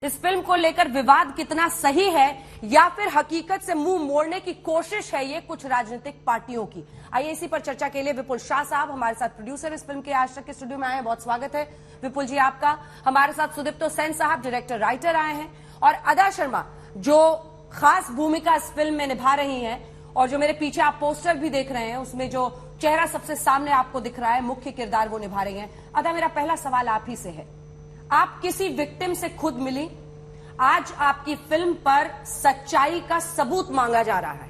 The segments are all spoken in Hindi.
इस फिल्म को लेकर विवाद कितना सही है या फिर हकीकत से मुंह मोड़ने की कोशिश है ये कुछ राजनीतिक पार्टियों की। आइए इसी पर चर्चा के लिए विपुल शाह साहब हमारे साथ प्रोड्यूसर इस फिल्म के आज तक के स्टूडियो में आए हैं। बहुत स्वागत है विपुल जी आपका। हमारे साथ सुदीप्तो सेन साहब डायरेक्टर राइटर आए हैं और अदा शर्मा जो खास भूमिका इस फिल्म में निभा रही हैं और जो मेरे पीछे आप पोस्टर भी देख रहे हैं उसमें जो चेहरा सबसे सामने आपको दिख रहा है मुख्य किरदार वो निभा रही हैं। अदा मेरा पहला सवाल आप ही से है, आप किसी विक्टिम से खुद मिली, आज आपकी फिल्म पर सच्चाई का सबूत मांगा जा रहा है,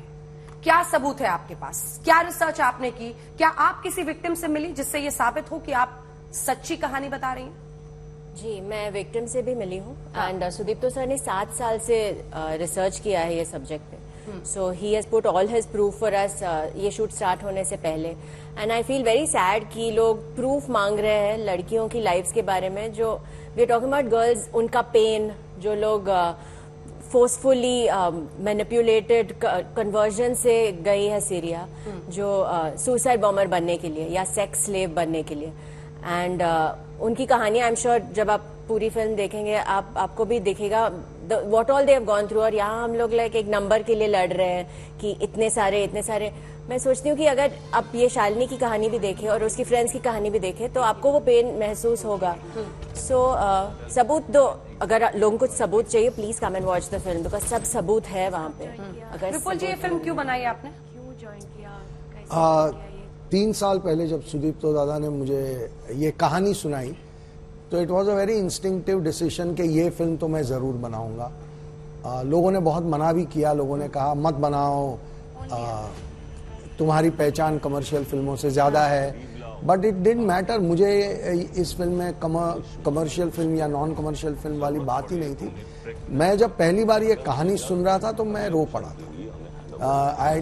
क्या सबूत है आपके पास, क्या रिसर्च आपने की, क्या आप किसी विक्टिम से मिली जिससे ये साबित हो कि आप सच्ची कहानी बता रही हैं? जी, मैं विक्टिम से भी मिली हूँ एंड सुदीप्तो सर ने 7 साल से रिसर्च किया है ये सब्जेक्ट पे, so he has put all his proof for us ये शूट स्टार्ट होने से पहले। And I feel very sad कि लोग प्रूफ मांग रहे हैं लड़कियों की लाइफ्स के बारे में, जो we are talking about girls, उनका पेन, जो लोग फोर्सफुली मैनिपुलेटेड कन्वर्जन से गई है सीरिया, जो सुसाइड बॉम्बर बनने के लिए या सेक्स स्लेव बनने के लिए। एंड उनकी कहानियां आई एम श्योर जब आप पूरी फिल्म देखेंगे आपको भी दिखेगा what all they have gone through. और यहाँ हम लोग लाइक एक नंबर के लिए लड़ रहे हैं कि इतने सारे। मैं सोचती हूँ कि अगर आप ये शालिनी की कहानी भी देखें और उसकी फ्रेंड्स की कहानी भी देखें तो आपको वो पेन महसूस होगा। सो सबूत दो, अगर लोगों को सबूत चाहिए please come and watch the film because सब सबूत है वहाँ पे। अगर विपुल जी ये फिल्म क्यों बनाई आपने? क्यों ज्वाइन किया? 3 साल पहले जब सुदीप्तो दादा ने मुझे ये कहानी सुनाई तो it was a very instinctive decision कि ये फिल्म तो मैं ज़रूर बनाऊंगा। लोगों ने बहुत मना भी किया, लोगों ने कहा मत बनाओ, तुम्हारी पहचान कमर्शियल फिल्मों से ज़्यादा है, बट इट डिडंट मैटर। मुझे इस फिल्म में कमर्शियल फिल्म या नॉन कमर्शियल फिल्म वाली बात ही नहीं थी। मैं जब पहली बार ये कहानी सुन रहा था तो मैं रो पड़ा था।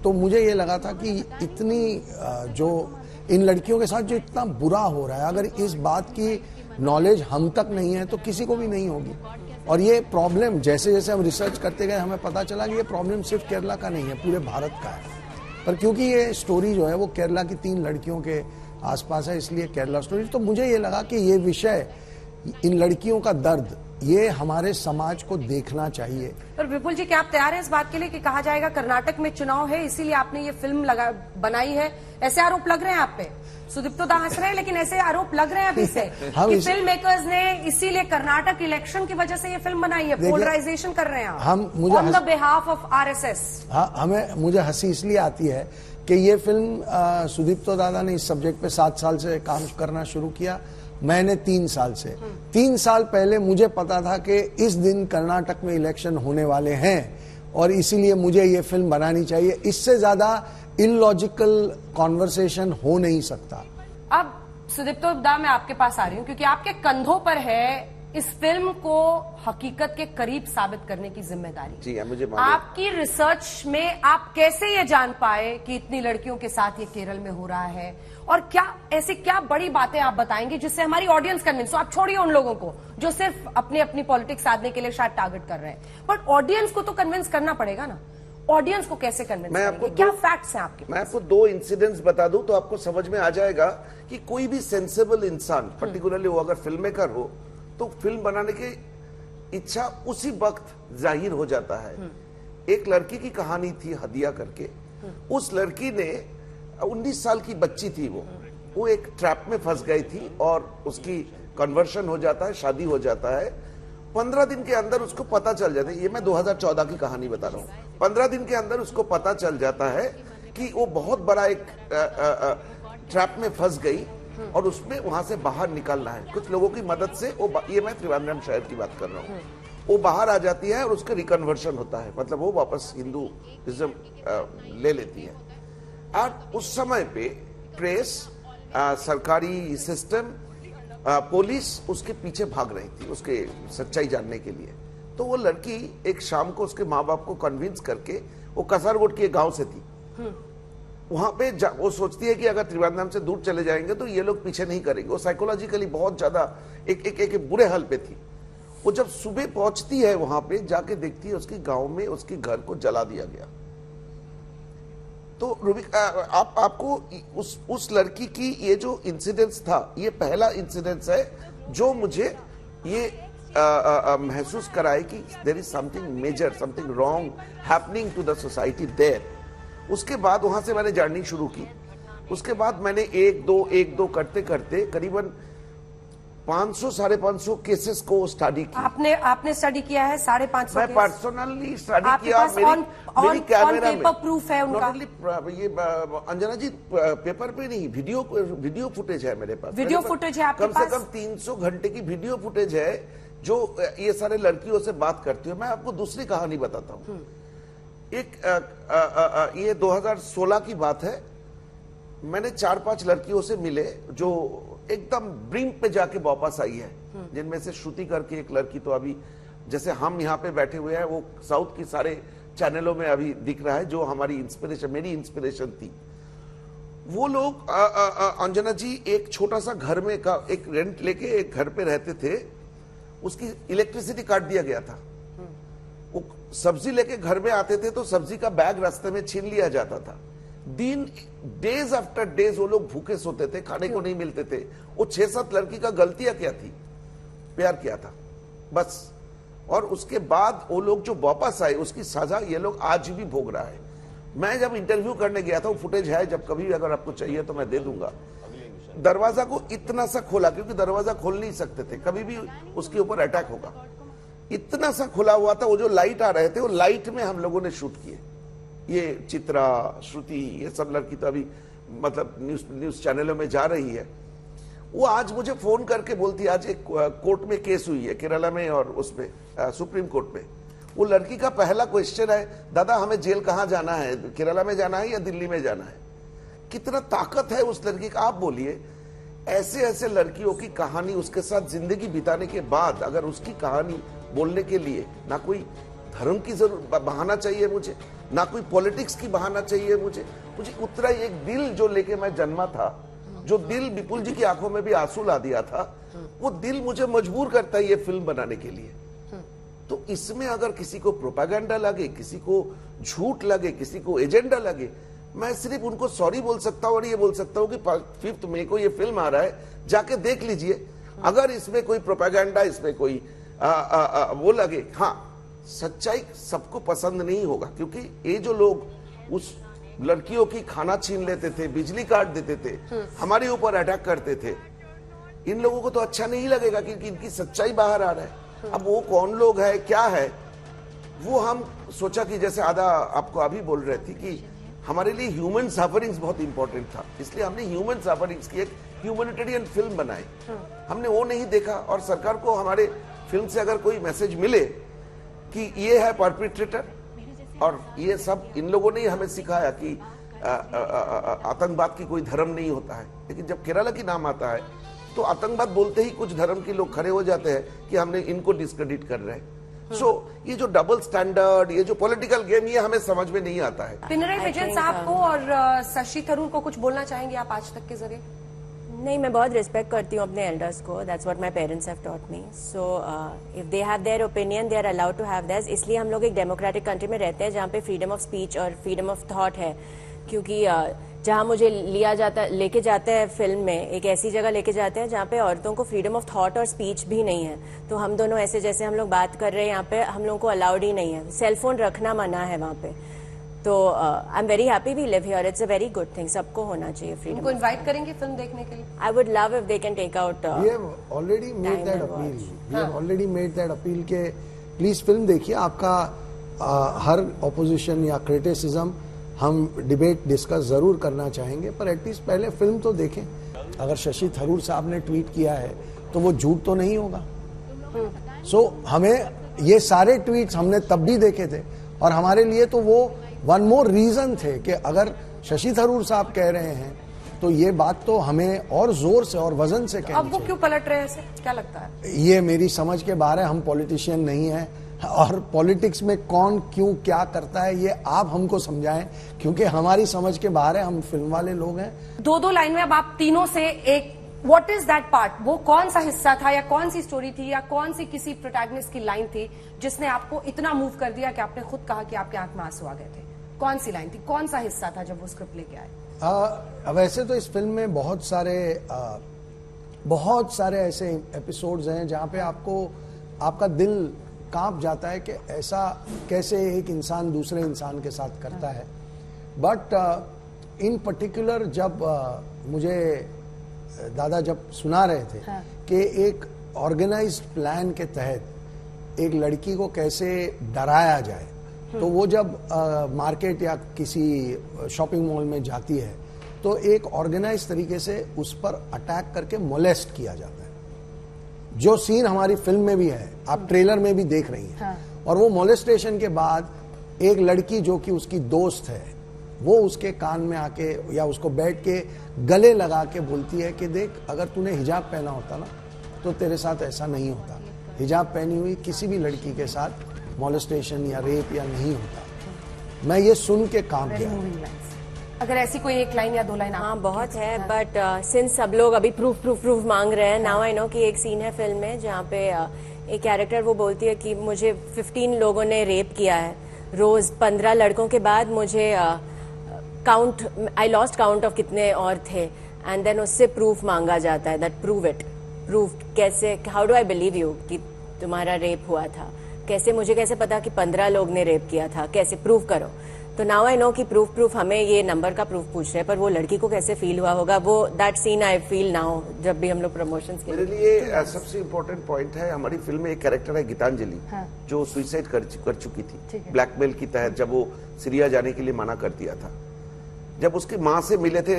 तो मुझे ये लगा था कि इतनी जो इन लड़कियों के साथ जो इतना बुरा हो रहा है, अगर इस बात की नॉलेज हम तक नहीं है तो किसी को भी नहीं होगी। और ये प्रॉब्लम जैसे जैसे हम रिसर्च करते गए हमें पता चला कि ये प्रॉब्लम सिर्फ केरला का नहीं है, पूरे भारत का है। पर क्योंकि ये स्टोरी जो है वो केरला की 3 लड़कियों के आसपास है, इसलिए केरला स्टोरी। तो मुझे ये लगा कि ये विषय, इन लड़कियों का दर्द, ये हमारे समाज को देखना चाहिए। पर विपुल जी क्या आप तैयार हैं इस बात के लिए कि कहा जाएगा कर्नाटक में चुनाव है इसीलिए आपने ये फिल्म बनाई है? ऐसे आरोप लग रहे हैं आप पे। सुदीप्तो दा हंस रहे हैं लेकिन ऐसे आरोप लग रहे हैं अभी से कि फिल्म मेकर्स ने इसीलिए कर्नाटक इलेक्शन की वजह से ये फिल्म बनाई है, पोलराइजेशन कर रहे हैं हम मुझे on the behalf of RSS. मुझे हंसी इसलिए आती है कि ये फिल्म सुदीप्तो दादा ने इस सब्जेक्ट पे 7 साल से काम करना शुरू किया, मैंने 3 साल से। 3 साल पहले मुझे पता था कि इस दिन कर्नाटक में इलेक्शन होने वाले हैं और इसीलिए मुझे ये फिल्म बनानी चाहिए। इससे ज्यादा इलॉजिकल कॉन्वर्सेशन हो नहीं सकता। अब सुदीप्तो दा मैं आपके पास आ रही हूं क्योंकि आपके कंधों पर है इस फिल्म को हकीकत के करीब साबित करने की जिम्मेदारी। जी मुझे आपकी रिसर्च में आप कैसे ये जान पाए कि इतनी लड़कियों के साथ ये केरल में हो रहा है और क्या ऐसी क्या बड़ी बातें आप बताएंगे जिससे हमारी ऑडियंस कन्विंस हो? आप छोड़िए उन लोगों को जो सिर्फ अपनी पॉलिटिक्स साधने के लिए शायद टारगेट कर रहे हैं, बट ऑडियंस को तो कन्विंस करना पड़ेगा ना। ऑडियंस को कैसे कन्विंस करेंगे? क्या फैक्ट्स हैं आपके? मैं आपको 2 इंसिडेंट्स बता दूं तो आपको समझ में आ जाएगा कि कोई भी सेंसिबल इंसान, पर्टिकुलरली वो अगर फिल्म मेकर हो तो फिल्म बनाने की इच्छा उसी वक्त जाहिर हो जाता है। एक लड़की की कहानी थी हदिया करके। उस लड़की ने 19 साल की बच्ची थी, वो एक ट्रैप में फंस गई थी और उसकी कन्वर्शन हो जाता है, शादी हो जाता है। 15 दिन के अंदर उसको पता चल जाता है, ये मैं 2014 की कहानी बता रहा हूँ। 15 दिन के अंदर उसको पता चल जाता है कि वो बहुत बड़ा एक ट्रैप में फंस गई और उसमें वहां से बाहर निकलना है कुछ लोगों की मदद से। ये मैं त्रिवेंद्रम शहर की बात कर रहा हूँ। वो बाहर आ जाती है और उसका रिकन्वर्शन होता है, मतलब वो वापस हिंदुइज्म ले लेती है। और उस समय पे प्रेस, सरकारी सिस्टम, पुलिस उसके पीछे भाग रही थी उसके सच्चाई जानने के लिए। तो वो लड़की एक शाम को उसके माँ बाप को कन्विंस करके, वो कसरगोड के गांव से थी, वहां पे वो सोचती है कि अगर त्रिवेंद्रम से दूर चले जाएंगे तो ये लोग पीछे नहीं करेंगे। वो साइकोलॉजिकली बहुत ज्यादा एक बुरे हाल पे थी। वो जब सुबह पहुंचती है वहां पे जाके देखती है उसके गांव में उसके घर को जला दिया गया। तो आपको उस लड़की की ये जो इंसिडेंस था, ये पहला इंसिडेंस है जो मुझे ये महसूस कराए कि there is something major, something wrong happening to the society there. उसके बाद वहां से मैंने जर्नी शुरू की। उसके बाद मैंने एक दो करते करते करीबन 500-550 केसेस को स्टडी किया। आपने स्टडी किया है 550? मैं पर्सनली स्टडी आपके किया। पास मेरी कैमरा में पेपर प्रूफ है उनका? ये अंजना जी, पेपर पे नहीं, वीडियो फुटेज है मेरे पास। वीडियो फुटेज है आपके पास? कम से कम 300 घंटे की वीडियो फुटेज है जो ये सारे लड़कियों से बात करती हूँ। मैं आपको दूसरी कहानी बताता हूँ। ये 2016 की बात है। मैंने 4-5 लड़कियों से मिले जो एकदम ब्रिंक पे जाके वापस आई है, जिनमें से श्रुति करके एक लड़की तो अभी जैसे हम यहाँ पे बैठे हुए हैं, वो साउथ की सारे चैनलों में अभी दिख रहा है, जो हमारी इंस्पिरेशन, मेरी इंस्पिरेशन थी। वो लोग अंजना जी एक छोटा सा घर में का एक रेंट लेके एक घर पे रहते थे। उसकी इलेक्ट्रिसिटी काट दिया गया था। वो सब्जी लेके घर में आते थे तो सब्जी का बैग रास्ते में छीन लिया जाता था। डेज आफ्टर डेज वो लोग भूखे सोते थे, खाने को नहीं मिलते थे। वो 6-7 लड़की का गलतियां क्या थी? प्यार किया था बस। और उसके बाद वो लोग जो वापस आए उसकी सजा ये लोग आज भी भोग रहा है। मैं जब इंटरव्यू करने गया था, वो फुटेज है, जब कभी अगर आपको चाहिए तो मैं दे दूंगा। दरवाजा को इतना सा खोला, क्योंकि दरवाजा खोल नहीं सकते थे, कभी भी उसके ऊपर अटैक होगा। इतना सा खुला हुआ था। वो जो लाइट आ रहे थे, वो लाइट में हम लोगों ने शूट किए। ये चित्रा, श्रुति, ये सब लड़की तो अभी मतलब न्यूज चैनलों में जा रही है। वो आज मुझे फोन करके बोलती है, आज एक कोर्ट में केस हुई है केरला में और उसमें सुप्रीम कोर्ट में। वो लड़की का पहला क्वेश्चन है, दादा हमें जेल कहाँ जाना है, केरला में जाना है या दिल्ली में जाना है? कितना ताकत है उस लड़की का, आप बोलिए। ऐसे ऐसे लड़कियों की कहानी, उसके साथ जिंदगी बिताने के बाद अगर उसकी कहानी बोलने के लिए ना कोई धर्म की जरूरत बहाना चाहिए मुझे, ना कोई पॉलिटिक्स की बहाना चाहिए मुझे उतना ही एक दिल जो लेके मैं जन्मा था, जो दिल विपुल जी की आंखों में भी आंसू ला दिया था, वो दिल मुझे मजबूर करता है ये फिल्म बनाने के लिए। तो इसमें अगर किसी को प्रोपेगेंडा लगे, किसी को झूठ लगे, किसी को एजेंडा लगे, मैं सिर्फ उनको सॉरी बोल सकता हूं और ये बोल सकता हूं कि 5 मई को ये फिल्म आ रहा है, जाके देख लीजिए। अगर इसमें कोई प्रोपेगेंडा, इसमें कोई वो लगे, हाँ, सच्चाई सबको पसंद नहीं होगा। क्योंकि ये जो लोग उस लड़कियों की खाना छीन लेते थे, बिजली काट देते थे, हमारे ऊपर अटैक करते थे, इन लोगों को तो अच्छा नहीं लगेगा क्योंकि इनकी सच्चाई बाहर आ रहा है। अब वो कौन लोग है, क्या है, वो हम सोचा कि जैसे आधा आपको अभी बोल रहे थे कि हमारे लिए ह्यूमन सफरिंग्स बहुत इंपॉर्टेंट था, इसलिए हमने ह्यूमन सफरिंग्स की एक ह्यूमैनिटेरियन फिल्म बनाई। हमने वो नहीं देखा। और सरकार को हमारे फिल्म से अगर कोई मैसेज मिले कि ये है परपिट्रेटर, और ये सब इन लोगों ने हमें सिखाया कि आतंकवाद की कोई धर्म नहीं होता है, लेकिन जब केरला की नाम आता है तो आतंकवाद बोलते ही कुछ धर्म के लोग खड़े हो जाते हैं कि हमने इनको डिस्क्रेडिट कर रहे हैं। ये जो डबल स्टैंडर्ड, ये जो पॉलिटिकल गेम, ये हमें समझ में नहीं आता है। पिनराई विजयन साहब को और शशि थरूर को कुछ बोलना चाहेंगे आप आज तक के जरिए? नहीं, मैं बहुत रिस्पेक्ट करती हूँ अपने एल्डर्स को। That's what my parents have taught me. So if they have their opinion, they are allowed to have that. इसलिए हम लोग एक डेमोक्रेटिक कंट्री में रहते हैं जहाँ पे फ्रीडम ऑफ स्पीच और फ्रीडम ऑफ थॉट है। क्योंकि जहाँ मुझे लेके जाते हैं फिल्म में, एक ऐसी जगह लेके जाते हैं जहाँ पे औरतों को फ्रीडम ऑफ थॉट और स्पीच भी नहीं है। तो हम दोनों ऐसे जैसे हम लोग बात कर रहे हैं यहाँ पे, हम लोगों को अलाउड ही नहीं है। सेलफोन रखना मना है वहाँ पे। तो I am very happy we live here. It's a very good thing. सबको होना चाहिए फ्रीडम। उनको इनवाइट करेंगे फिल्म देखने के लिए? I would love if they can take out. We have already made that appeal. We have already made that appeal के प्लीज फिल्म देखिए। आपका हर ऑपोजिशन या क्रिटिसिज्म हम डिबेट डिस्कस जरूर करना चाहेंगे, पर एटलीस्ट पहले फिल्म तो देखें। अगर शशि थरूर साहब ने ट्वीट किया है तो वो झूठ तो नहीं होगा। सो हमें ये सारे ट्वीट्स हमने तब भी देखे थे, और हमारे लिए तो वो वन मोर रीजन थे कि अगर शशि थरूर साहब कह रहे हैं तो ये बात तो हमें और जोर से और वजन से कहनी अब वो क्यों पलट रहे हैं ऐसे, क्या लगता है? ये मेरी समझ के बाहर है। हम पॉलिटिशियन नहीं है, और पॉलिटिक्स में कौन क्यों क्या करता है ये आप हमको समझाएं, क्योंकि हमारी समझ के बाहर है। हम फिल्म वाले लोग हैं। 2-2 लाइन में अब आप तीनों से एक, व्हाट इज दैट पार्ट? वो कौन सा हिस्सा था या कौन सी स्टोरी थी या कौन सी किसी प्रोटैगनिस्ट की लाइन थी जिसने आपको इतना मूव कर दिया कि आपने खुद कहा कि आपके आंख में आंसू आ गए थे? कौन सी लाइन थी, कौन सा हिस्सा था जब वो स्क्रिप्ट लेके आए? वैसे तो इस फिल्म में बहुत सारे ऐसे एपिसोड्स हैं जहां पे आपको आपका दिल कांप जाता है कि ऐसा कैसे एक इंसान दूसरे इंसान के साथ करता है। बट इन पर्टिकुलर जब मुझे दादा जब सुना रहे थे कि एक ऑर्गेनाइज्ड प्लान के तहत एक लड़की को कैसे डराया जाए, तो वो जब मार्केट या किसी शॉपिंग मॉल में जाती है तो एक ऑर्गेनाइज तरीके से उस पर अटैक करके मोलेस्ट किया जाता है। जो सीन हमारी फिल्म में भी है, आप ट्रेलर में भी देख रही हैं। और वो मोलेस्टेशन के बाद एक लड़की जो कि उसकी दोस्त है, वो उसके कान में आके या उसको बैठ के गले लगा के बोलती है कि देख, अगर तूने हिजाब पहना होता ना तो तेरे साथ ऐसा नहीं होता। हिजाब पहनी हुई किसी भी लड़की के साथ मोलेस्टेशन या रेप या नहीं होता। मैं ये सुन के काम किया। अगर ऐसी कोई एक लाइन या दो लाइन हाँ बहुत है, बट सिंस सब लोग अभी प्रूफ मांग रहे हैं, नाउ आई नो कि एक सीन है फिल्म में जहाँ पे एक कैरेक्टर वो बोलती है कि मुझे 15 लोगों ने रेप किया है, रोज 15 लड़कों के बाद मुझे आई लॉस्ट काउंट ऑफ कितने और थे, एंड देन उससे प्रूफ मांगा जाता है, दैट प्रूफ कैसे, how do I believe you कि तुम्हारा रेप हुआ था, मुझे कैसे पता कि 15 लोग ने रेप किया था, कैसे प्रूफ करो। तो नाउ आई नो कि प्रूफ हमें ये नंबर का प्रूफ पूछ रहे हैं, पर वो लड़की को कैसे फील हुआ होगा, वो that scene I feel now जब भी हम लोग प्रमोशंस के मेरे लिए सबसे इम्पोर्टेंट पॉइंट है, हमारी फिल्म में एक कैरेक्टर है गीतांजलि, जो सुसाइड कर चुकी थी ब्लैकमेल की तहत, जब वो सीरिया जाने के लिए मना कर दिया था। जब उसकी माँ से मिले थे,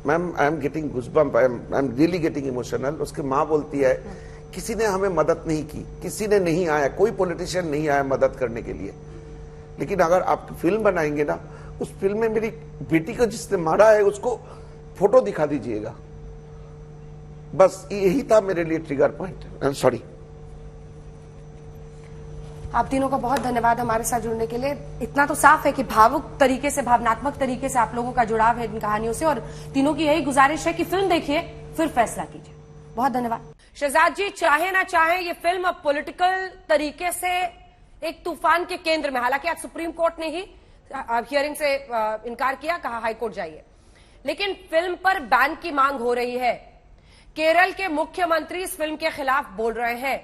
ma'am I am getting goosebump, I am really getting emotional. उसकी माँ बोलती है किसी ने हमें मदद नहीं की, किसी ने नहीं आया, कोई पॉलिटिशियन नहीं आया मदद करने के लिए, लेकिन अगर आप फिल्म बनाएंगे ना, उस फिल्म में मेरी बेटी को जिसने मारा है उसको फोटो दिखा दीजिएगा। बस यही था मेरे लिए trigger point. I am sorry. आप तीनों का बहुत धन्यवाद हमारे साथ जुड़ने के लिए। इतना तो साफ है कि भावुक तरीके से, भावनात्मक तरीके से आप लोगों का जुड़ाव है इन कहानियों से, और तीनों की यही गुजारिश है कि फिल्म देखिए फिर फैसला कीजिए। बहुत धन्यवाद। शहजाद जी, चाहे ना चाहे ये फिल्म अब पॉलिटिकल तरीके से एक तूफान के केंद्र में, हालांकि आज सुप्रीम कोर्ट ने ही हियरिंग से इनकार किया, कहा हाई कोर्ट जाइए, लेकिन फिल्म पर बैन की मांग हो रही है। केरल के मुख्यमंत्री इस फिल्म के खिलाफ बोल रहे हैं।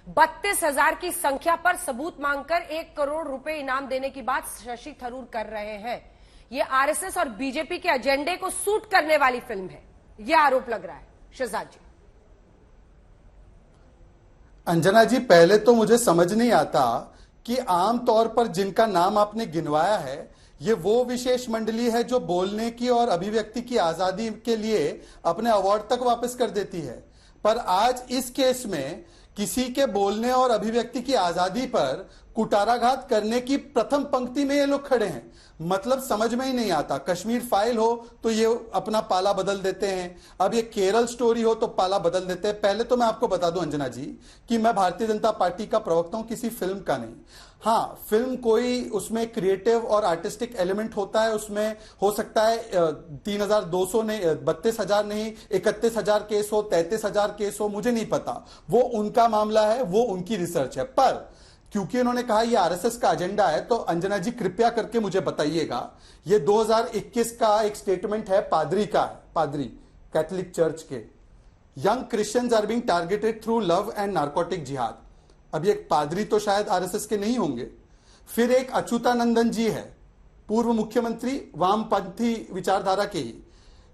32,000 की संख्या पर सबूत मांगकर 1 करोड़ रुपए इनाम देने की बात शशि थरूर कर रहे हैं। ये आरएसएस और बीजेपी के एजेंडे को सूट करने वाली फिल्म है, यह आरोप लग रहा है। शहजाद जी। अंजना जी, पहले तो मुझे समझ नहीं आता कि आमतौर पर जिनका नाम आपने गिनवाया है, ये वो विशेष मंडली है जो बोलने की और अभिव्यक्ति की आजादी के लिए अपने अवार्ड तक वापस कर देती है। पर आज इस केस में किसी के बोलने और अभिव्यक्ति की आजादी पर कुटाराघात करने की प्रथम पंक्ति में ये लोग खड़े हैं। मतलब समझ में ही नहीं आता। कश्मीर फाइल हो तो ये अपना पाला बदल देते हैं, अब ये केरल स्टोरी हो तो पाला बदल देते हैं। पहले तो मैं आपको बता दूं अंजना जी कि मैं भारतीय जनता पार्टी का प्रवक्ता हूं, किसी फिल्म का नहीं। हाँ, फिल्म कोई उसमें क्रिएटिव और आर्टिस्टिक एलिमेंट होता है, उसमें हो सकता है 3,200 नहीं, 32,000 नहीं, 31,000 केस हो, 33,000 केस हो, मुझे नहीं पता, वो उनका मामला है, वो उनकी रिसर्च है। पर क्योंकि उन्होंने कहा ये आरएसएस का एजेंडा है, तो अंजना जी कृपया करके मुझे बताइएगा, ये 2021 का एक स्टेटमेंट है पादरी का, पादरी कैथोलिक चर्च के, young Christians are being targeted through love and narcotic जिहाद। अब ये पादरी तो शायद आरएसएस के नहीं होंगे। फिर एक अच्युतानंदन जी है, पूर्व मुख्यमंत्री, वामपंथी विचारधारा के ही,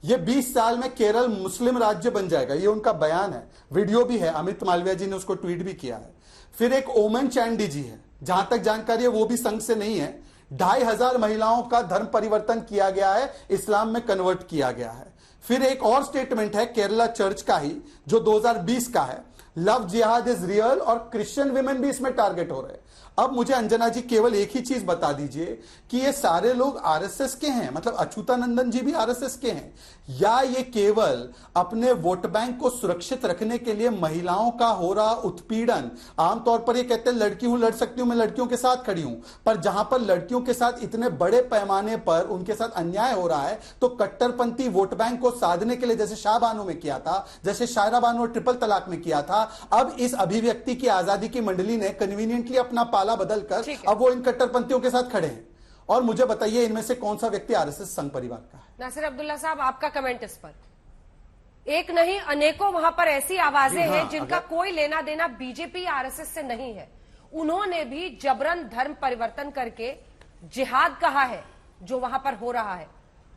ये 20 साल में केरल मुस्लिम राज्य बन जाएगा, ये उनका बयान है, वीडियो भी है, अमित मालविया जी ने उसको ट्वीट भी किया है। फिर एक ओमन चांडी जी है, जहां तक जानकारी है वो भी संघ से नहीं है, 2,500 महिलाओं का धर्म परिवर्तन किया गया है, इस्लाम में कन्वर्ट किया गया है। फिर एक और स्टेटमेंट है केरला चर्च का ही, जो 2020 का है, लव जिहाद इज रियल, और क्रिश्चियन विमेन भी इसमें टारगेट हो रहे हैं। अब मुझे अंजना जी केवल एक ही चीज बता दीजिए कि ये सारे लोग आरएसएस के हैं, मतलब अच्युतानंदन जी भी आरएसएस के हैं, या ये केवल अपने वोट बैंक को सुरक्षित रखने के लिए महिलाओं का हो रहा उत्पीड़न, आमतौर पर ये कहते हैं लड़की हूं, लड़ सकती हूं, मैं लड़कियों के साथ खड़ी हूं, पर जहां पर लड़कियों के साथ इतने बड़े पैमाने पर उनके साथ अन्याय हो रहा है, तो कट्टरपंथी वोट बैंक को साधने के लिए, जैसे शाह बानो में किया था, जैसे शायरा बानो और ट्रिपल तलाक में किया था, अब इस अभिव्यक्ति की आजादी की मंडली ने कन्वीनियंटली अपना पाला बदलकर अब वो इन कट्टरपंथियों के साथ खड़े हैं। और मुझे बताइए इनमें से कौन सा व्यक्ति आरएसएस संघ परिवार का है? नासिर अब्दुल्ला साहब, आपका कमेंट इस पर? एक नहीं अनेकों वहां पर ऐसी आवाजें हाँ, हैं जिनका कोई लेना देना बीजेपी आरएसएस से नहीं है। उन्होंने भी जबरन धर्म परिवर्तन करके जिहाद कहा है जो वहां पर हो रहा है।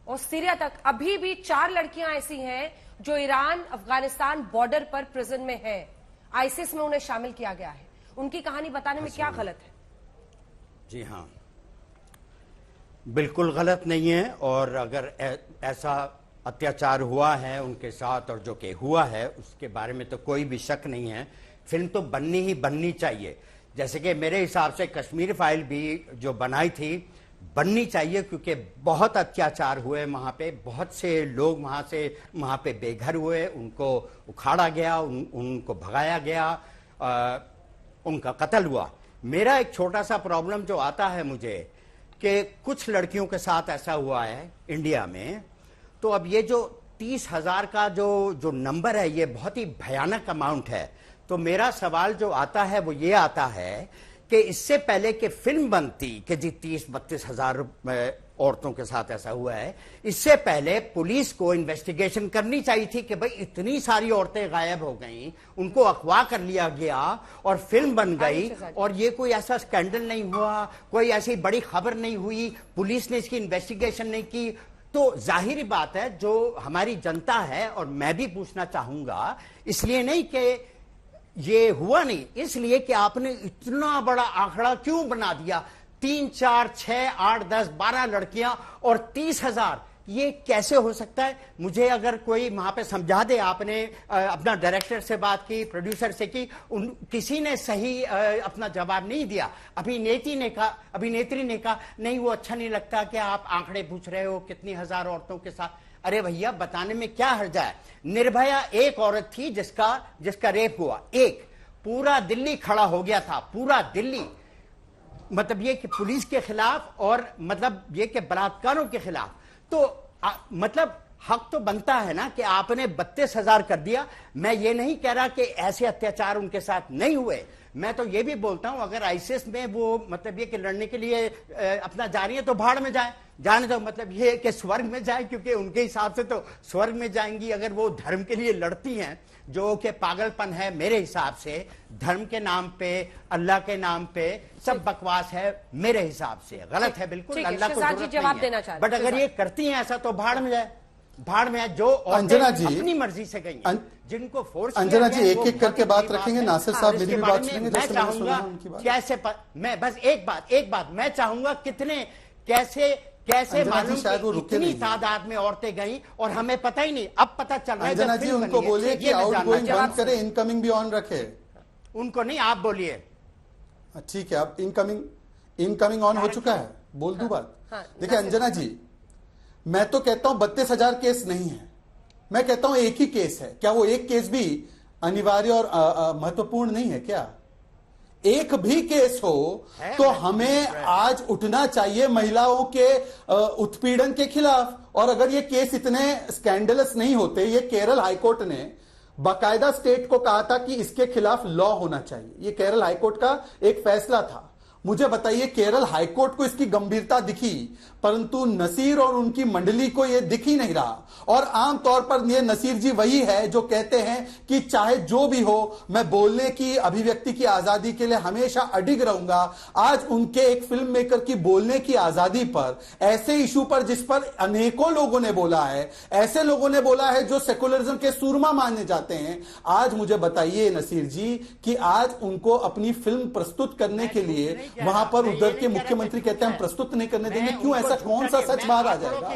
और सीरिया तक अभी भी 4 लड़कियां ऐसी हैं जो ईरान अफगानिस्तान बॉर्डर पर प्रिजन में है। आईसिस में उन्हें शामिल किया गया है। उनकी कहानी बताने में क्या गलत है? जी हाँ, बिल्कुल गलत नहीं है। और अगर ऐसा अत्याचार हुआ है उनके साथ और जो कि हुआ है उसके बारे में तो कोई भी शक नहीं है। फिल्म तो बननी ही बननी चाहिए। जैसे कि मेरे हिसाब से कश्मीर फाइल भी जो बनाई थी बननी चाहिए, क्योंकि बहुत अत्याचार हुए वहाँ पे। बहुत से लोग वहाँ पे बेघर हुए, उनको उखाड़ा गया, उनको भगाया गया, उनका कत्ल हुआ। मेरा एक छोटा सा प्रॉब्लम जो आता है मुझे कि कुछ लड़कियों के साथ ऐसा हुआ है इंडिया में। तो अब ये जो 30,000 का जो नंबर है ये बहुत ही भयानक अमाउंट है। तो मेरा सवाल जो आता है वो ये आता है कि इससे पहले कि फिल्म बनती कि जी 30-32 हजार औरतों के साथ ऐसा हुआ है, इससे पहले पुलिस को इन्वेस्टिगेशन करनी चाहिए थी कि भाई इतनी सारी औरतें गायब हो गईं, उनको अगवा कर लिया गया और फिल्म बन गई और ये कोई ऐसा स्कैंडल नहीं हुआ, कोई ऐसी बड़ी खबर नहीं हुई, पुलिस ने इसकी इन्वेस्टिगेशन नहीं की। तो जाहिर बात है जो हमारी जनता है, और मैं भी पूछना चाहूंगा, इसलिए नहीं कि ये हुआ नहीं, इसलिए कि आपने इतना बड़ा आंकड़ा क्यों बना दिया? 3, 4, 6, 8, 10, 12 लड़कियां और 30,000, ये कैसे हो सकता है? मुझे अगर कोई वहां पे समझा दे। आपने अपना डायरेक्टर से बात की, प्रोड्यूसर से की, किसी ने सही अपना जवाब नहीं दिया। अभिनेत्री ने कहा नहीं वो अच्छा नहीं लगता कि आप आंकड़े पूछ रहे हो कितनी हजार औरतों के साथ। अरे भैया बताने में क्या हर्जा है? निर्भया एक औरत थी जिसका रेप हुआ। एक पूरा दिल्ली खड़ा हो गया था, पूरा दिल्ली, मतलब ये कि पुलिस के खिलाफ और मतलब ये कि बलात्कारों के खिलाफ। तो मतलब हक तो बनता है ना कि आपने 32,000 कर दिया। मैं ये नहीं कह रहा कि ऐसे अत्याचार उनके साथ नहीं हुए। मैं तो ये भी बोलता हूं अगर आईसिस में वो मतलब ये कि लड़ने के लिए अपना जा रही है तो भाड़ में जाए, जाने दो। मतलब ये कि स्वर्ग में जाए, क्योंकि उनके हिसाब से तो स्वर्ग में जाएंगी अगर वो धर्म के लिए लड़ती हैं, जो कि पागलपन है मेरे हिसाब से। धर्म के नाम पे, अल्लाह के नाम पे सब बकवास है मेरे हिसाब से, गलत है बिल्कुल। अल्लाह को जरूरत जवाब नहीं देना है, चाहते बट अगर ये करती हैं ऐसा तो भाड़ में जाए, भाड़ में। जो अंजना जी अपनी मर्जी से गई हैं, जिनको फोर्स अंजना जी एक एक करके बात रखेंगे। नासिर साहब मेरी भी बात सुनेंगे। मैं चाहूंगा कैसे मैं बस एक बात मैं चाहूंगा कैसे मालूम कि इतनी तादाद में औरतें गई और हमें पता ही नहीं। अब पता चल रहा है। अंजना जी उनको बोलिए कि आउटगोइंग बंद करें, इनकमिंग भी ऑन रखे। उनको नहीं, आप बोलिए। ठीक है, अब इनकमिंग ऑन हो चुका है, बोल दूं बात। देखिए अंजना जी, मैं तो कहता हूं 32,000 केस नहीं है, मैं कहता हूं एक ही केस है। क्या वो एक केस भी अनिवार्य और महत्वपूर्ण नहीं है क्या? एक भी केस हो तो हमें आज उठना चाहिए महिलाओं के उत्पीड़न के खिलाफ। और अगर ये केस इतने स्कैंडलस नहीं होते, ये केरल हाईकोर्ट ने बाकायदा स्टेट को कहा था कि इसके खिलाफ लॉ होना चाहिए। ये केरल हाईकोर्ट का एक फैसला था। मुझे बताइए केरल हाईकोर्ट को इसकी गंभीरता दिखी, परंतु नसीर और उनकी मंडली को यह दिख ही नहीं रहा। और आमतौर पर ये नसीर जी वही है जो कहते हैं कि चाहे जो भी हो मैं बोलने की, अभिव्यक्ति की आजादी के लिए हमेशा अडिग रहूंगा। आज उनके एक फिल्म मेकर की बोलने की आजादी पर, ऐसे इशू पर जिस पर अनेकों लोगों ने बोला है, ऐसे लोगों ने बोला है जो सेकुलरिज्म के सूरमा माने जाते हैं, आज मुझे बताइए नसीर जी कि आज उनको अपनी फिल्म प्रस्तुत करने के लिए वहां पर उधर के मुख्यमंत्री कहते हैं हम प्रस्तुत नहीं करने देंगे। क्यों? ऐसा कौन सा सच बाहर आ जाएगा?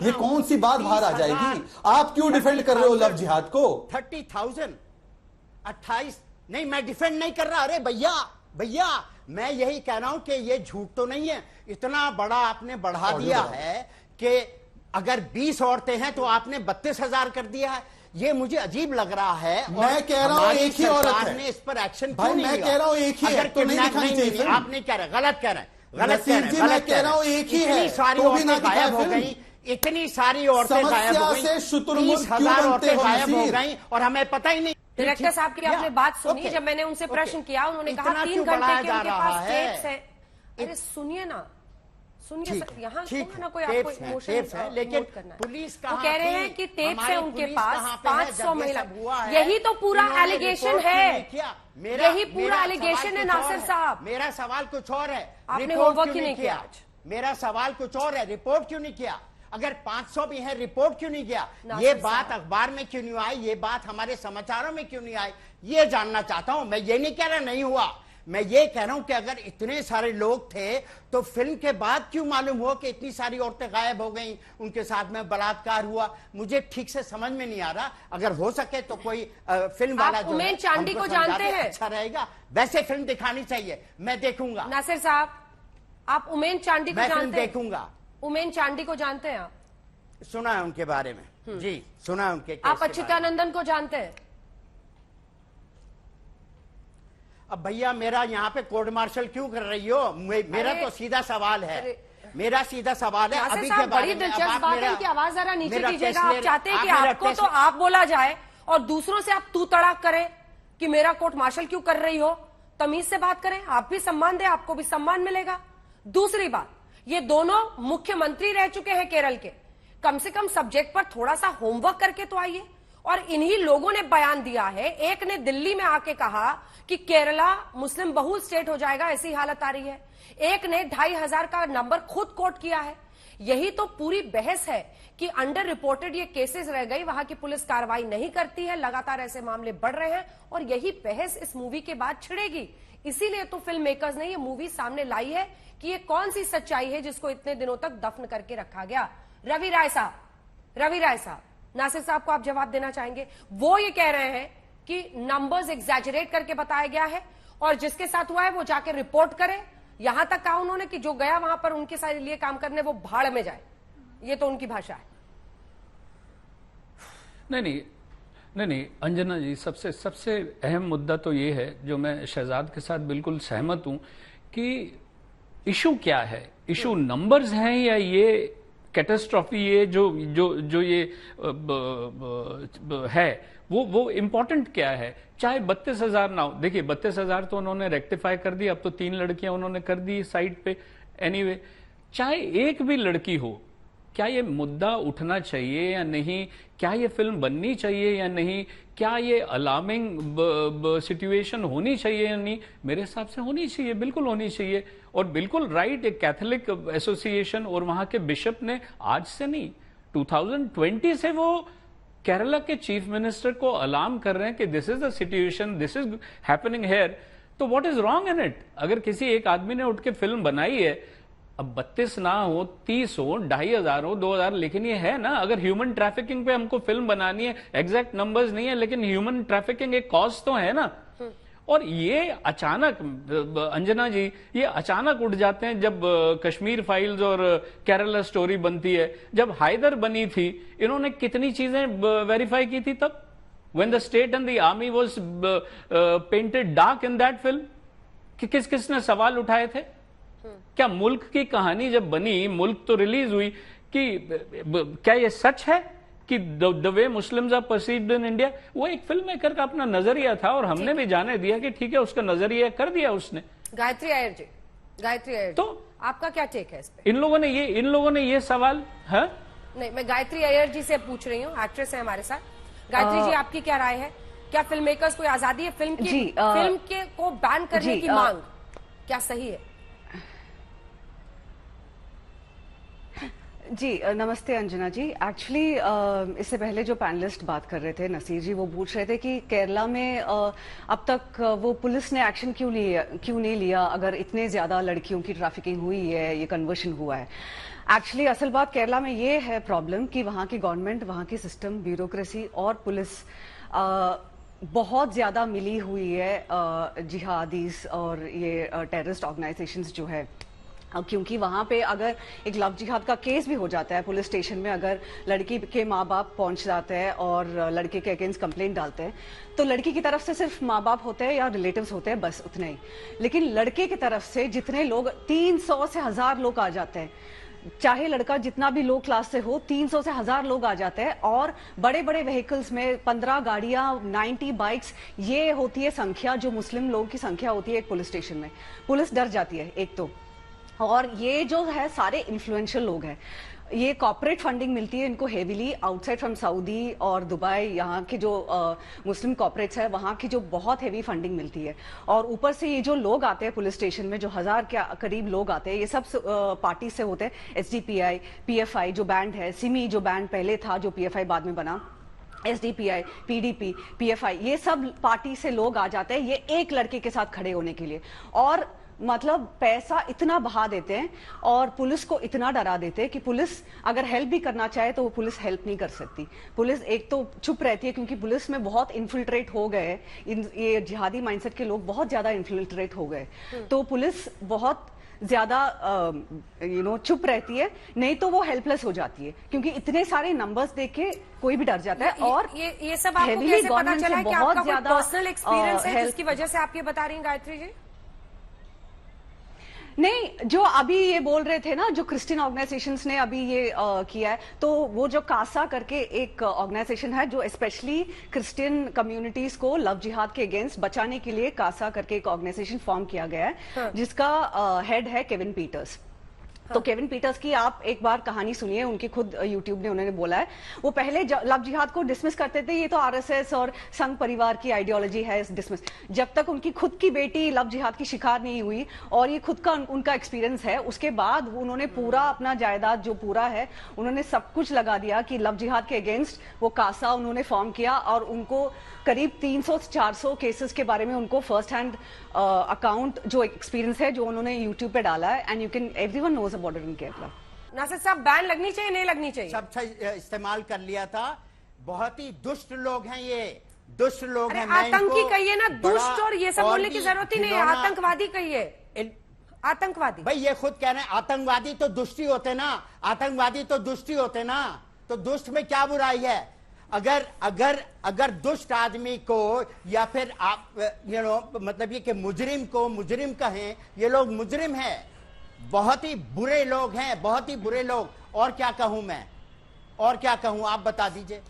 ये कौन सी बात बाहर आ जाएगी? आप क्यों डिफेंड कर रहे हो लव जिहाद को? 30,000 28 नहीं, मैं डिफेंड नहीं कर रहा। अरे भैया मैं यही कह रहा हूं कि ये झूठ तो नहीं है। इतना बड़ा आपने बढ़ा दिया है कि अगर 20 औरतें हैं तो आपने 32,000 कर दिया है। ये मुझे अजीब लग रहा है। मैं कह रहा हूं एक ही औरत है। ने इस पर एक्शन भाई, मैं कह रहा हूं एक ही है, तो नहीं दिखानी चाहिए। आप नहीं कह रहे, गलत कह रहे हैं। मैं कह रहा हूं एक ही है, तो भी ना गायब हो गई। इतनी सारी औरतें गायब हो गई, 30,000 औरतें गायब हो गई और हमें पता ही नहीं। डायरेक्टर साहब की आपने बात सुनी जब मैंने उनसे प्रश्न किया, उन्होंने कहा 3 घंटे के उनके पास टेप्स है। अरे सुनिए ना, सुनिए ठीक, यहाँ ठीक सुनो ना, कोई टेप्स आपको हैं, इमोशन टेप्स हैं, लेकिन करना है। पुलिस वो कहाँ कह रहे थी? हैं कि टेप्स हमारी है उनके पुलिस पास कहाँ पे है 500 जब ये महिला, सब हुआ है? यही तो पूरा इन्होंने एलिगेशन रिपोर्ट क्यों है, नहीं किया? यही पूरा मेरा एलिगेशन सवाल है कुछ और नासिर साहब। मेरा सवाल कुछ और है, आपने रिपोर्ट होमवर्क क्यों ही नहीं किया आज। मेरा सवाल कुछ और है, रिपोर्ट क्यों नहीं किया? अगर 500 भी है, रिपोर्ट क्यों नहीं किया? नासिर ये साहब। बात अखबार में क्यों नहीं आई? ये बात हमारे समाचारों में क्यों नहीं आई? ये जानना चाहता हूं। मैं ये नहीं कह रहा नहीं हुआ, मैं ये कह रहा हूं कि अगर इतने सारे लोग थे तो फिल्म के बाद क्यों मालूम हुआ कि इतनी सारी औरतें गायब हो गईं, उनके साथ में बलात्कार हुआ? मुझे ठीक से समझ में नहीं आ रहा। अगर हो सके तो कोई फिल्म वाला आप जो है, उमेन चांडी हमको को जानते समझा दे, हैं? अच्छा रहेगा। वैसे फिल्म दिखानी चाहिए, मैं देखूंगा, नासिर साहब, आप उमेन चांडी को मैं फिल्म जानते हैं? देखूंगा। उमेन चांडी को जानते हैं आप? सुना है उनके बारे में, जी सुना है उनके केस आप के बारे में। अच्युतानंदन को जानते हैं? अब भैया मेरा यहाँ पे कोर्ट मार्शल क्यों कर रही हो? मेरा अरे, तो सीधा सवाल है, अरे, मेरा सीधा सवाल है नासिर अभी साहब, के बारे बड़ी में। दिलचस्प बात है कि आवाज जरा नीचे मेरा कीजिएगा। टेस्ट आप ले- चाहते हैं कि आप मेरा आपको टेस्ट- तो आप बोला जाए और दूसरों से आप तू तड़ाक करें कि मेरा कोर्ट मार्शल क्यों कर रही हो? तमीज से बात करें, आप भी सम्मान दें, आपको भी सम्मान मिलेगा। दूसरी बात, ये दोनों मुख्यमंत्री रह चुके हैं केरल के, कम से कम सब्जेक्ट पर थोड़ा सा होमवर्क करके तो आइए। और इन्हीं लोगों ने बयान दिया है, एक ने दिल्ली में आके कहा कि केरला मुस्लिम बहुल स्टेट हो जाएगा, ऐसी हालत आ रही है। एक ने 2500 का नंबर खुद कोट किया है। यही तो पूरी बहस है कि अंडर रिपोर्टेड ये केसेस रह गई, वहां की पुलिस कार्रवाई नहीं करती है, लगातार ऐसे मामले बढ़ रहे हैं और यही बहस इस मूवी के बाद छिड़ेगी। इसीलिए तो फिल्म मेकर्स ने ये मूवी सामने लाई है कि ये कौन सी सच्चाई है जिसको इतने दिनों तक दफन करके रखा गया। रवि राय साहब, नासिर साहब को आप जवाब देना चाहेंगे? वो ये कह रहे हैं कि नंबर्स एग्जैजरेट करके बताया गया है और जिसके साथ हुआ है वो जाके रिपोर्ट करे। यहां तक कहा उन्होंने कि जो गया वहां पर उनके साथ लिए काम करने वो भाड़ में जाए। ये तो उनकी भाषा है। नहीं अंजना जी, सबसे अहम मुद्दा तो ये है जो मैं शहजाद के साथ बिल्कुल सहमत हूं कि इशू क्या है। इशू नंबर्स हैं या ये कैटास्ट्रॉफी, ये जो ये है वो इम्पोर्टेंट क्या है? चाहे 32,000 ना हो, देखिए 32,000 तो उन्होंने रेक्टिफाई कर दी, अब तो 3 लड़कियां उन्होंने कर दी साइड पे। एनीवे, चाहे एक भी लड़की हो, क्या ये मुद्दा उठना चाहिए या नहीं? क्या ये फिल्म बननी चाहिए या नहीं? क्या ये अलार्मिंग सिचुएशन होनी चाहिए या नहीं? मेरे हिसाब से होनी चाहिए, बिल्कुल होनी चाहिए। और बिल्कुल राइट, एक कैथोलिक एसोसिएशन और वहां के बिशप ने आज से नहीं, 2020 से वो केरला के चीफ मिनिस्टर को अलार्म कर रहे हैं कि this is the situation, this is happening here. तो what is wrong in it? अगर किसी एक आदमी ने उठ के फिल्म बनाई है, अब 32 ना हो, 30 हो, 2,500 हो, 2,000, लेकिन ये है ना, अगर ह्यूमन ट्रैफिकिंग पे हमको फिल्म बनानी है, एग्जैक्ट नंबर्स नहीं है लेकिन ह्यूमन ट्रैफिकिंग एक कॉज तो है ना। और ये अचानक, अंजना जी, ये अचानक उठ जाते हैं जब कश्मीर फाइल्स और केरला स्टोरी बनती है। जब हैदर बनी थी, इन्होंने कितनी चीजें वेरीफाई की थी तब, when the state and the army was painted dark in that film, कि किसने सवाल उठाए थे? क्या मुल्क की कहानी जब बनी, मुल्क तो रिलीज हुई, कि क्या ये सच है कि the way Muslims are perceived in India? वो एक फिल्म मेकर का अपना नजरिया था और हमने भी जाने दिया कि ठीक है, उसका नजरिया कर दिया उसने। गायत्री अय्यर तो आपका क्या टेक है इस पे? इन लोगों ने ये सवाल है? नहीं, मैं गायत्री अय्यर जी से पूछ रही हूँ, एक्ट्रेस है हमारे साथ। गायत्री जी, आपकी क्या राय है? क्या फिल्म मेकर्स को आजादी है फिल्म के को बैन करने की मांग क्या सही है? जी नमस्ते अंजना जी। एक्चुअली इससे पहले जो पैनलिस्ट बात कर रहे थे, नसीर जी, वो पूछ रहे थे कि केरला में अब तक वो पुलिस ने एक्शन क्यों नहीं लिया अगर इतने ज्यादा लड़कियों की ट्रैफिकिंग हुई है, ये कन्वर्शन हुआ है। एक्चुअली असल बात केरला में ये है प्रॉब्लम कि वहाँ की गवर्नमेंट, वहाँ की सिस्टम, ब्यूरोक्रेसी और पुलिस बहुत ज्यादा मिली हुई है जिहादीज और ये टेररिस्ट ऑर्गेनाइजेशंस जो है। क्योंकि वहां पे अगर एक लव जिहाद का केस भी हो जाता है पुलिस स्टेशन में, अगर लड़की के माँ बाप पहुंच जाते हैं और लड़के के अगेंस्ट कंप्लेंट डालते हैं, तो लड़की की तरफ से सिर्फ माँ बाप होते हैं या रिलेटिव्स होते हैं, बस उतने ही। लेकिन लड़के की तरफ से जितने लोग, 300 से 1,000 लोग आ जाते हैं, चाहे लड़का जितना भी लो क्लास से हो, 300 से 1,000 लोग आ जाते हैं। और बड़े बड़े व्हीकल्स में 15 गाड़ियां, 90 बाइक्स, ये होती है संख्या जो मुस्लिम लोगों की संख्या होती है एक पुलिस स्टेशन में। पुलिस डर जाती है एक तो, और ये जो है सारे इन्फ्लुएंशियल लोग हैं, ये कॉर्पोरेट फंडिंग मिलती है इनको हेवीली आउटसाइड फ्रॉम सऊदी और दुबई, यहाँ के जो मुस्लिम कॉर्पोरेट्स है वहाँ की जो बहुत हेवी फंडिंग मिलती है। और ऊपर से ये जो लोग आते हैं पुलिस स्टेशन में, जो 1000 के करीब लोग आते हैं, ये सब पार्टी से होते हैं। एसडीपीआई, पीएफआई जो बैंड है, सिमी जो बैंड पहले था जो पीएफआई बाद में बना, एसडीपीआई, पीडीपी, पीएफआई, ये सब पार्टी से लोग आ जाते हैं ये एक लड़के के साथ खड़े होने के लिए। और मतलब पैसा इतना बहा देते हैं और पुलिस को इतना डरा देते हैं कि पुलिस अगर हेल्प भी करना चाहे तो वो पुलिस हेल्प नहीं कर सकती। पुलिस एक तो चुप रहती है क्योंकि पुलिस में बहुत इन्फिल्ट्रेट हो गए, ये जिहादी माइंडसेट के लोग बहुत ज्यादा इन्फिल्ट्रेट हो गए, तो पुलिस बहुत ज्यादा चुप रहती है, नहीं तो वो हेल्पलेस हो जाती है क्योंकि इतने सारे नंबर्स देख के कोई भी डर जाता है। और ये सब आपको कैसे पता चला है कि आपका कोई पर्सनल एक्सपीरियंस है जिसकी वजह से आप ये बता रही हैं गायत्री जी? नहीं, जो अभी ये बोल रहे थे ना, जो क्रिश्चियन ऑर्गेनाइजेशंस ने अभी ये किया है, तो वो जो कासा करके एक ऑर्गेनाइजेशन है जो स्पेशली क्रिश्चियन कम्युनिटीज को लव जिहाद के अगेंस्ट बचाने के लिए कासा करके एक ऑर्गेनाइजेशन फॉर्म किया गया है। हाँ। जिसका हेड है केविन पीटर्स। तो केविन पीटर्स की आप एक बार कहानी सुनिए, उनकी खुद यूट्यूब ने उन्होंने बोला है। वो पहले लव जिहाद को डिसमिस करते थे, ये तो आरएसएस और संघ परिवार की आइडियोलॉजी है, डिसमिस। जब तक उनकी खुद की बेटी लव जिहाद की शिकार नहीं हुई और ये खुद का उनका एक्सपीरियंस है, उसके बाद उन्होंने पूरा अपना जायदाद जो पूरा है उन्होंने सब कुछ लगा दिया कि लव जिहाद के अगेंस्ट वो कासा उन्होंने फॉर्म किया। और उनको करीब 300-400 केसेस के बारे में उनको फर्स्ट हैंड अकाउंट जो एक्सपीरियंस है जो उन्होंने यूट्यूब पे डाला है। And you can everyone knows about it in Kerala. Nasir साहब, बैन लगनी चाहिए नहीं लगनी चाहिए? सब इस्तेमाल कर लिया था, बहुत ही दुष्ट लोग हैं ये, दुष्ट लोग हैं। आतंकी कहिए ना, दुष्ट और ये सब बोलने की जरूरत ही नहीं है, आतंकवादी कहिए, आतंकवादी। भाई ये खुद कह रहे हैं आतंकवादी तो दुष्टी होते ना, आतंकवादी तो दुष्टी होते ना, तो दुष्ट में क्या बुराई है? अगर दुष्ट आदमी को या फिर आप मतलब ये कि मुजरिम को मुजरिम कहें, ये लोग मुजरिम हैं, बहुत ही बुरे लोग हैं, बहुत ही बुरे लोग। और क्या कहूं मैं, और क्या कहूं, आप बता दीजिए।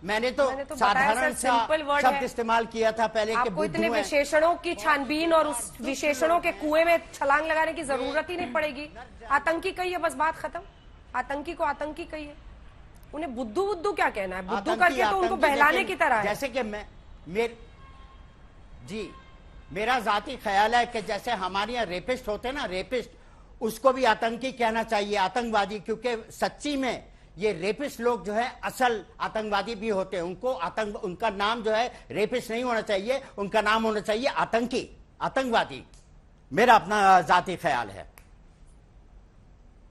मैंने तो साधारण सा शब्द इस्तेमाल किया था पहले कि आपको इतने विशेषणों की छानबीन और उस विशेषणों के कुएं में छलांग लगाने की जरूरत ही नहीं पड़ेगी। आतंकी कहिए, बस बात खत्म। आतंकी को आतंकी कहिए, उन्हें बुद्धू बुद्धू क्या कहना है? बुद्धू करके तो उनको बहलाने की तरह है। जैसे कि मेरा जाती ख्याल है कि जैसे हमारे यहाँ रेपिस्ट होते हैं ना, रेपिस्ट, उसको भी आतंकी कहना चाहिए, आतंकवादी, क्योंकि सच्ची में ये रेपिस्ट लोग जो है असल आतंकवादी भी होते हैं। उनका नाम जो है रेपिस्ट नहीं होना चाहिए, उनका नाम होना चाहिए आतंकी, आतंकवादी। मेरा अपना जाती ख्याल है।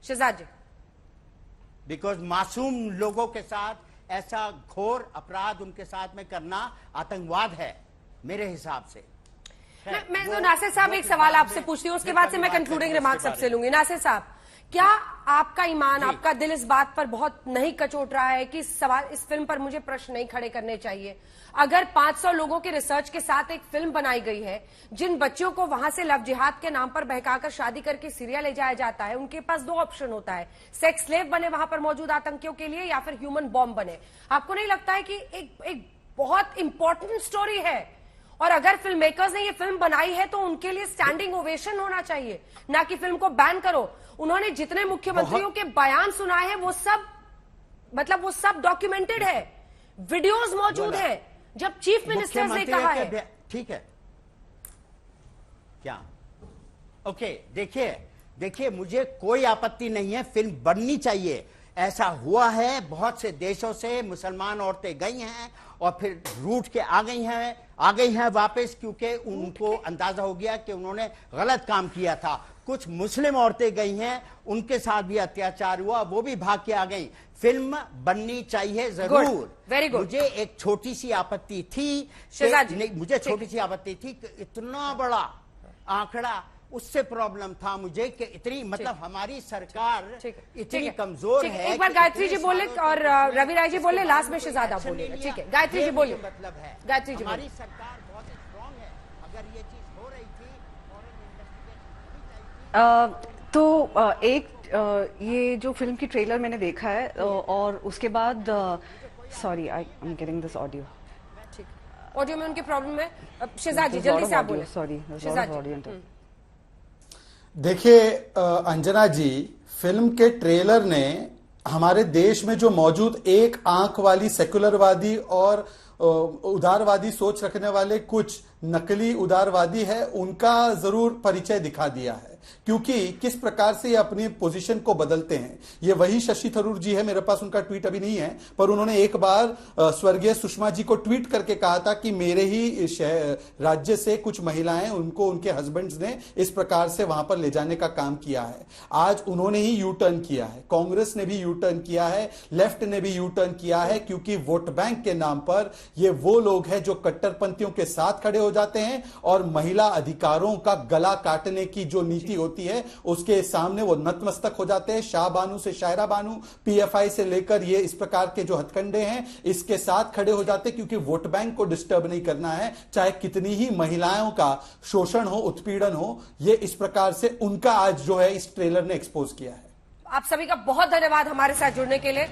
शहजाद जी, बिकॉज मासूम लोगों के साथ ऐसा घोर अपराध उनके साथ में करना आतंकवाद है मेरे हिसाब से। मैं तो नासिर साहब एक सवाल आपसे पूछती हूँ, उसके बाद से मैं कंक्लूडिंग रिमार्क सबसे लूंगी। नासिर साहब, क्या आपका ईमान, आपका दिल इस बात पर बहुत नहीं कचोट रहा है कि इस फिल्म पर मुझे प्रश्न नहीं खड़े करने चाहिए? अगर 500 लोगों के रिसर्च के साथ एक फिल्म बनाई गई है, जिन बच्चों को वहां से लव जिहाद के नाम पर बहकाकर शादी करके सीरिया ले जाया जाता है, उनके पास 2 ऑप्शन होता है, सेक्स स्लेव बने वहां पर मौजूद आतंकियों के लिए या फिर ह्यूमन बॉम्ब बने। आपको नहीं लगता है कि एक बहुत इंपॉर्टेंट स्टोरी है, और अगर फिल्म मेकर्स ने ये फिल्म बनाई है तो उनके लिए स्टैंडिंग ओवेशन होना चाहिए, ना कि फिल्म को बैन करो? उन्होंने जितने मुख्यमंत्रियों के बयान सुनाए हैं वो सब डॉक्यूमेंटेड है, वीडियोस मौजूद हैं, जब चीफ मिनिस्टर ने कहा है। ठीक है क्या? ओके, देखिए मुझे कोई आपत्ति नहीं है, फिल्म बननी चाहिए। ऐसा हुआ है, बहुत से देशों से मुसलमान औरतें गई हैं और फिर रूठ के आ गई हैं वापस, क्योंकि उनको अंदाजा हो गया कि उन्होंने गलत काम किया था। कुछ मुस्लिम औरतें गई हैं, उनके साथ भी अत्याचार हुआ, वो भी भाग के आ गई। फिल्म बननी चाहिए जरूर। Very good. मुझे एक छोटी सी आपत्ति थी, मुझे छोटी सी आपत्ति थी कि इतना बड़ा आंकड़ा, उससे प्रॉब्लम था मुझे कि इतनी, मतलब हमारी सरकार इतनी कमजोर है। एक बार गायत्री जी बोले और रवि राय जी बोले, लास्ट में शहजादा बोले। ठीक है, गायत्री जी बोलिए। मतलब है गायत्री जी, हमारी सरकार बहुत स्ट्रांग है। अगर ये चीज हो रही थी तो ये जो फिल्म की ट्रेलर मैंने देखा है और उसके बाद sorry, I am getting this audio. Audio में उनकी प्रॉब्लम है। शहजाद जी जल्दी से आप बोले। सॉरी, देखिए अंजना जी, फिल्म के ट्रेलर ने हमारे देश में जो मौजूद एक आंख वाली सेकुलरवादी और उदारवादी सोच रखने वाले कुछ नकली उदारवादी है, उनका जरूर परिचय दिखा दिया है। क्योंकि किस प्रकार से ये अपनी पोजीशन को बदलते हैं। ये वही शशि थरूर जी है, मेरे पास उनका ट्वीट अभी नहीं है, पर उन्होंने एक बार स्वर्गीय सुषमा जी को ट्वीट करके कहा था कि मेरे ही राज्य से कुछ महिलाएं, उनको उनके हस्बैंड्स ने इस प्रकार से वहां पर ले जाने का काम किया है। आज उन्होंने ही यू टर्न किया है, कांग्रेस ने भी यू टर्न किया है, लेफ्ट ने भी यू टर्न किया है, क्योंकि वोट बैंक के नाम पर ये वो लोग हैं जो कट्टरपंथियों के साथ खड़े हो जाते हैं और महिला अधिकारों का गला काटने की जो नीति होती है उसके सामने वो नतमस्तक हो जाते हैं। शाह बानू से शायरा बानू, पीएफआई से लेकर ये इस प्रकार के जो हथकंडे हैं इसके साथ खड़े हो जाते हैं, क्योंकि वोट बैंक को डिस्टर्ब नहीं करना है, चाहे कितनी ही महिलाओं का शोषण हो, उत्पीड़न हो। ये इस प्रकार से उनका आज जो है इस ट्रेलर ने एक्सपोज किया है। आप सभी का बहुत धन्यवाद हमारे साथ जुड़ने के लिए।